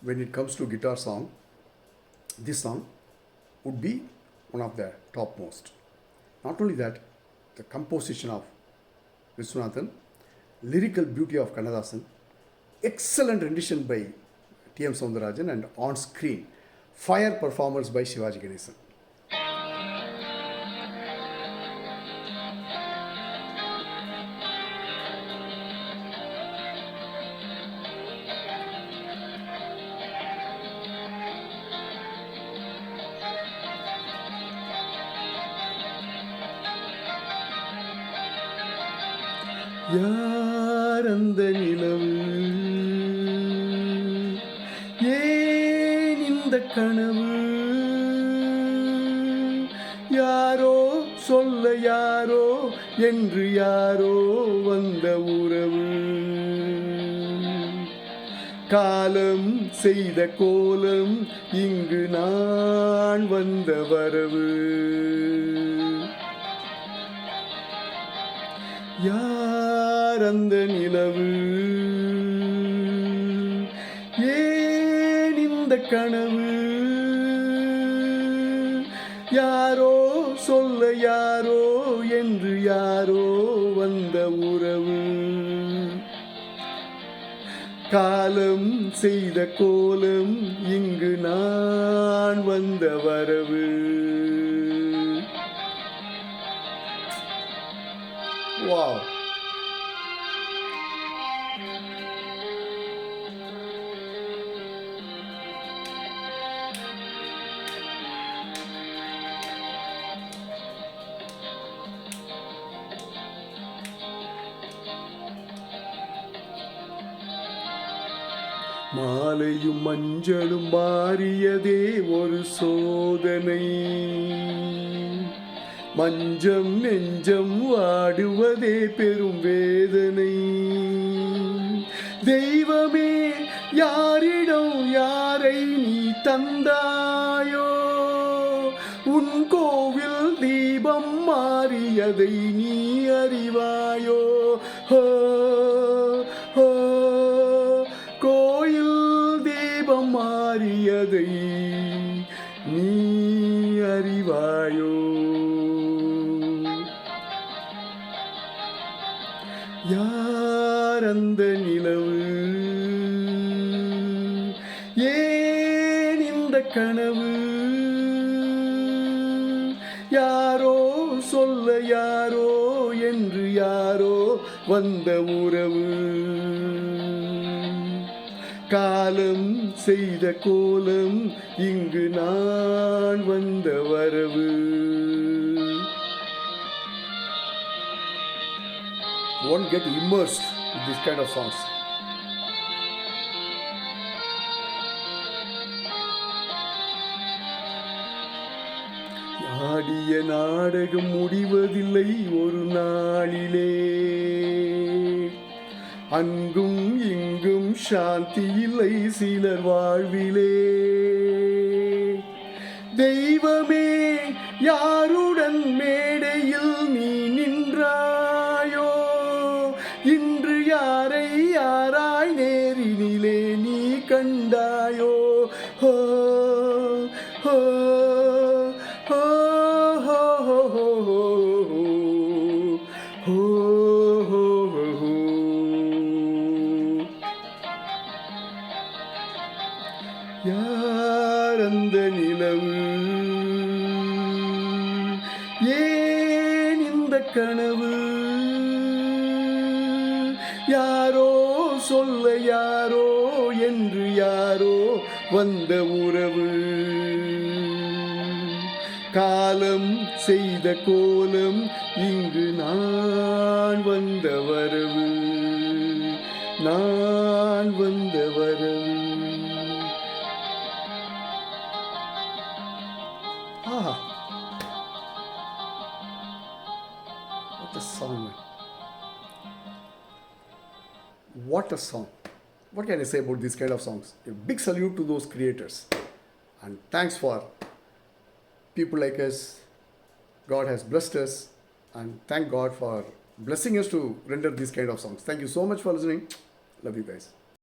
when it comes to guitar song, this song would be one of the topmost. Not only that, the composition of Viswanathan, lyrical beauty of Kannadasan, excellent rendition by T.M. Soundarajan, and on screen, fire performance by Shivaji Ganesan. யார் அந்த நிலவு, ஏன் இந்த கனவு, யாரோ சொல்ல யாரோ என்று யாரோ வந்த உறவு, காலம் செய்த கோலம் இங்கு நான் வந்த வரவு, யார் அந்த நிலவு, ஏன் இந்த கனவு, யாரோ சொல்ல யாரோ என்று யாரோ வந்த உறவு, காலம் செய்த கோலம் இங்கு நான் வந்த வரவு. Wow. மாலையும் மஞ்சளும் மாறியதே ஒரு சோதனை, மஞ்சம் நெஞ்சம் வாடுவதே பெரும் வேதனை, தெய்வமே யாரிடம் யாரை நீ தந்தாயோ, உன் கோவில் தீபம் மாறியதை நீ அறிவாயோ, ஹோ ஹோ கோயில் தீபம் மாறியதை நீ அறிவாயோ, யார் அந்த நிலவு, ஏன் இந்த கனவு, யாரோ சொல்ல யாரோ என்று யாரோ வந்த உறவு, காலம் செய்த கோலம் இங்கு நான் வந்த வரவு. Won't get immersed with this kind of songs. ஆடிய நாடகம் முடிவதில்லை ஒரு நாளிலே, அங்கும் இங்கும் சாந்தி இல்லை சிலர் வாழ்விலே, தெய்வமே யாருடன் மேடையில் நீ நின்றாயோ, இன்று யாரை யாராய் நேரினிலே நீ கண்டாயோ, ஹோ ஹோ ஹோ ஹோ ஹோ ஹோ. யார் அந்த நிலவு, ஏன் இந்த கனவு, யாரோ சொல்ல யாரோ என்று யாரோ வந்த உறவு, காலம் செய்த கோலம் இங்கு நான் வந்த வரவு, நான் வந்த வரவு. What a song, man. What a song. What can I say about these kind of songs? A big salute to those creators. And thanks for people like us. God has blessed us. And thank God for blessing us to render these kind of songs. Thank you so much for listening. Love you guys.